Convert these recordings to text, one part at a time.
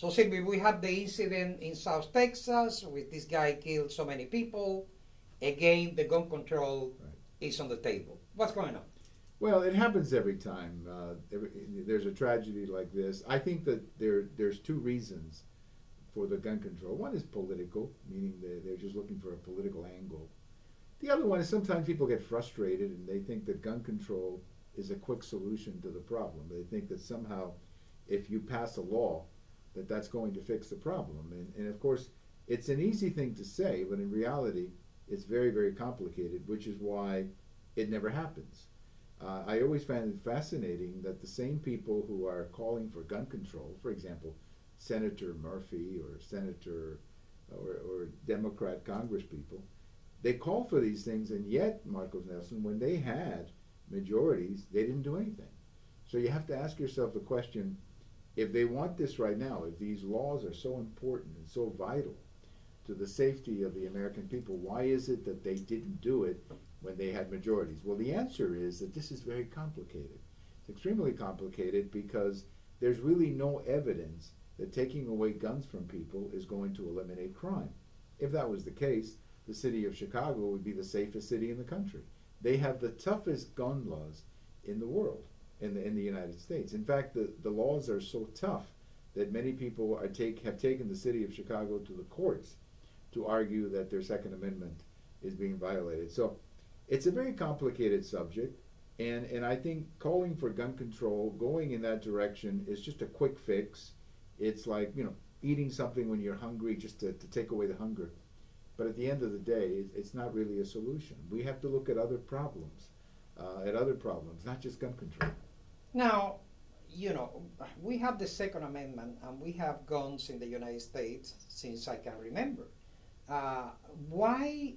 So simply we have the incident in South Texas with this guy killed so many people. Again, the gun control Right. is on the table. What's going on? Well, it happens every time. There's a tragedy like this. I think that there's two reasons for the gun control. One is political, meaning they're just looking for a political angle. The other one is sometimes people get frustrated and they think that gun control is a quick solution to the problem. They think that somehow if you pass a law that that's going to fix the problem. And of course, it's an easy thing to say, but in reality, it's very, very complicated, which is why it never happens. I always find it fascinating that the same people who are calling for gun control, for example, Senator Murphy or Senator or Democrat Congress people, they call for these things, and yet, Marcos Nelson, when they had majorities, they didn't do anything. So you have to ask yourself the question, if they want this right now, if these laws are so important and so vital to the safety of the American people, why is it that they didn't do it when they had majorities? Well, the answer is that this is very complicated. It's extremely complicated because there's really no evidence that taking away guns from people is going to eliminate crime. If that was the case, the city of Chicago would be the safest city in the country. They have the toughest gun laws in the world, in the United States. In fact, the laws are so tough that many people have taken the city of Chicago to the courts to argue that their Second Amendment is being violated. So it's a very complicated subject, and I think calling for gun control, going in that direction, is just a quick fix. It's like, eating something when you're hungry just to take away the hunger. But at the end of the day, it's not really a solution. We have to look at other problems, not just gun control. Now, we have the Second Amendment and we have guns in the United States since I can remember. Uh, why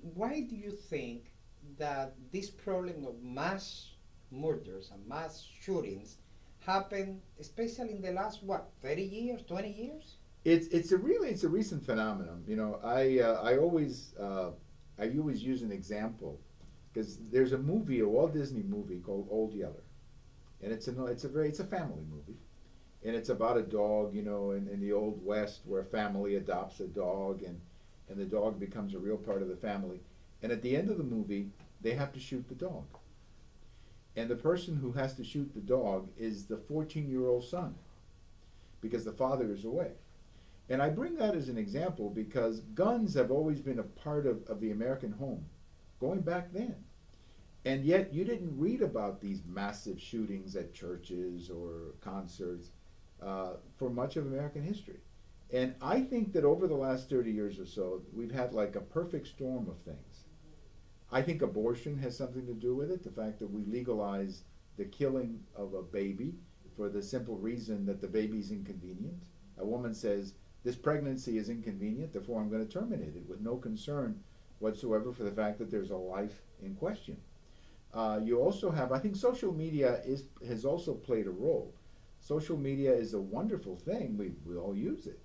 do you think that this problem of mass murders and mass shootings happened, especially in the last 30 years, 20 years? It's a recent phenomenon. I always use an example because there's a movie, a Walt Disney movie called Old Yeller, and it's a family movie, and it's about a dog, in the old West where a family adopts a dog and the dog becomes a real part of the family, and at the end of the movie they have to shoot the dog, and the person who has to shoot the dog is the 14-year-old son because the father is away. And I bring that as an example because guns have always been a part of the American home, going back then. And yet you didn't read about these massive shootings at churches or concerts for much of American history. And I think that over the last 30 years or so, we've had like a perfect storm of things. I think abortion has something to do with it, the fact that we legalize the killing of a baby for the simple reason that the baby's inconvenient. A woman says, this pregnancy is inconvenient, therefore I'm going to terminate it with no concern whatsoever for the fact that there's a life in question. You also have, I think social media has also played a role. Social media is a wonderful thing, we all use it.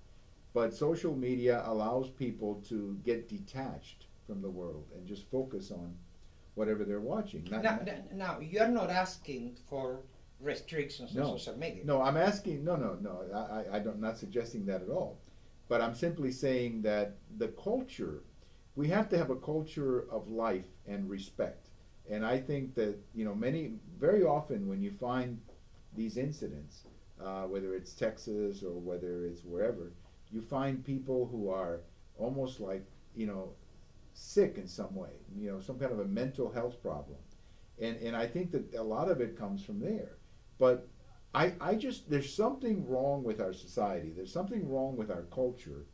But social media allows people to get detached from the world and just focus on whatever they're watching. Now, you're not asking for restrictions on social media. No, I'm asking, no. I'm not suggesting that at all. But I'm simply saying that the culture, we have to have a culture of life and respect. And I think that, very often when you find these incidents, whether it's Texas or whether it's wherever, you find people who are almost like, sick in some way, some kind of a mental health problem. And I think that a lot of it comes from there. But there's something wrong with our society. There's something wrong with our culture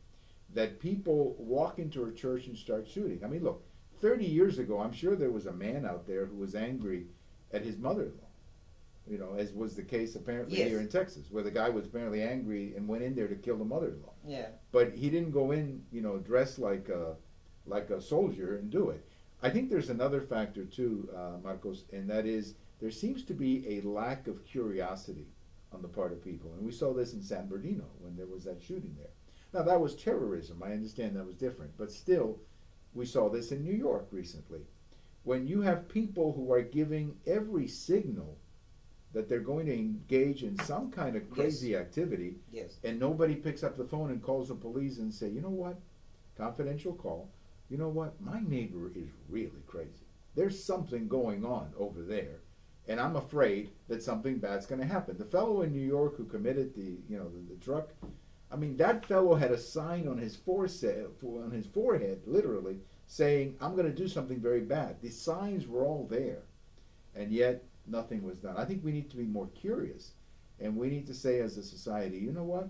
that people walk into a church and start shooting. I mean, look, 30 years ago, I'm sure there was a man out there who was angry at his mother-in-law, as was the case apparently here in Texas, where the guy was apparently angry and went in there to kill the mother-in-law. Yeah. But he didn't go in, dressed like a soldier and do it. I think there's another factor too, Marcos, and that is there seems to be a lack of curiosity on the part of people. And we saw this in San Bernardino when there was that shooting there. Now, that was terrorism. I understand that was different. But still, we saw this in New York recently. When you have people who are giving every signal that they're going to engage in some kind of crazy activity, Yes. and nobody picks up the phone and calls the police and say, you know what, confidential call, you know what, my neighbor is really crazy. There's something going on over there, and I'm afraid that something bad's going to happen. The fellow in New York who committed the truck, I mean, that fellow had a sign on his forehead, literally, saying, I'm going to do something very bad. The signs were all there, and yet nothing was done. I think we need to be more curious, and we need to say as a society, you know what?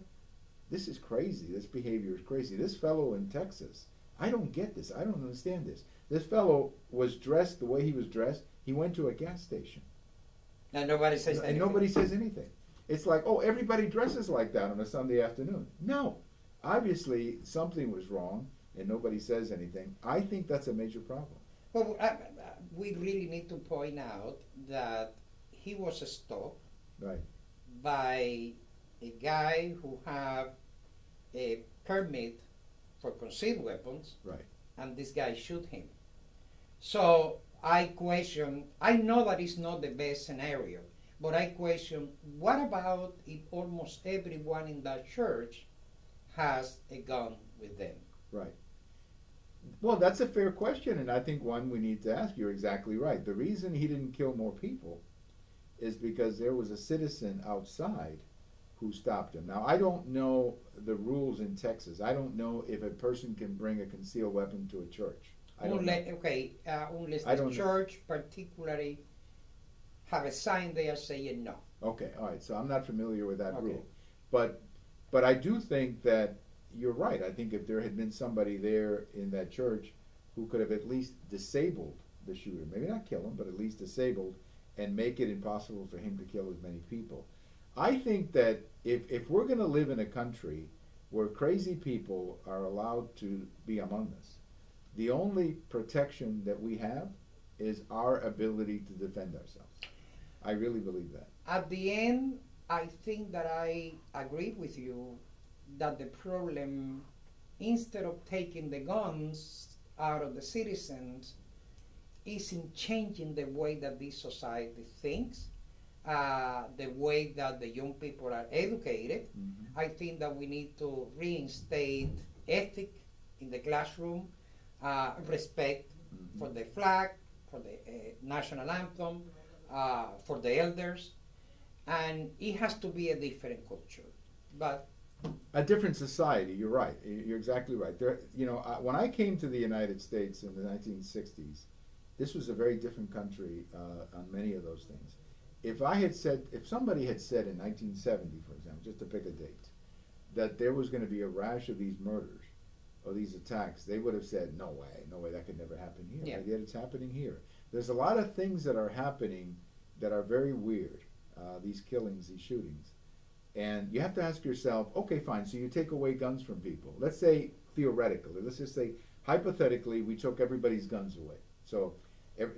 This is crazy. This behavior is crazy. This fellow in Texas, I don't get this. I don't understand this. This fellow was dressed the way he was dressed. He went to a gas station. And nobody says anything. And nobody says anything. It's like, oh, everybody dresses like that on a Sunday afternoon. No. Obviously, something was wrong, and nobody says anything. I think that's a major problem. Well, we really need to point out that he was stopped Right. by a guy who had a permit for concealed weapons, Right. and this guy shoot him. So I question, I know that it's not the best scenario, but I question, what about if almost everyone in that church has a gun with them? Right. Well, that's a fair question, and I think one we need to ask. You're exactly right. The reason he didn't kill more people is because there was a citizen outside who stopped him. Now, I don't know the rules in Texas. I don't know if a person can bring a concealed weapon to a church. Unless I the don't know. church particularly have a sign there saying no. Okay, all right. So I'm not familiar with that Okay. rule, but I do think that you're right. I think if there had been somebody there in that church who could have at least disabled the shooter, maybe not kill him, but at least disabled and make it impossible for him to kill as many people. I think that if we're going to live in a country where crazy people are allowed to be among us, the only protection that we have is our ability to defend ourselves. I really believe that. At the end, I think that I agree with you that the problem, instead of taking the guns out of the citizens, is in changing the way that this society thinks, the way that the young people are educated. Mm-hmm. I think that we need to reinstate ethic in the classroom, respect Mm-hmm. for the flag, for the national anthem, for the elders, and it has to be a different culture. But A different society. You're right. You're exactly right. There, when I came to the United States in the 1960s, this was a very different country on many of those things. If somebody had said in 1970, for example, just to pick a date, that there was going to be a rash of these murders or these attacks, they would have said, no way, that could never happen here. Yeah. But yet it's happening here. There's a lot of things that are happening that are very weird, these killings, these shootings. And you have to ask yourself, okay, fine, so you take away guns from people. Let's say theoretically, let's just say hypothetically, we took everybody's guns away. So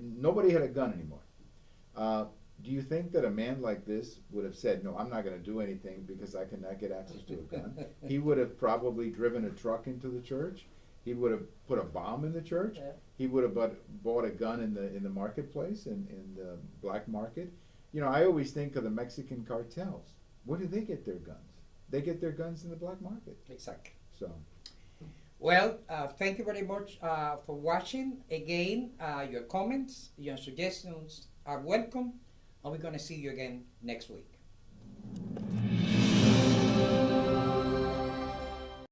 nobody had a gun anymore. Do you think that a man like this would have said, no, I'm not going to do anything because I cannot get access to a gun? He would have probably driven a truck into the church. He would have put a bomb in the church. Yeah. He would have bought a gun in the marketplace, in the black market. I always think of the Mexican cartels. Where do they get their guns? They get their guns in the black market. exactly. So, Well, thank you very much for watching. Again, your comments, your suggestions are welcome, and we're going to see you again next week.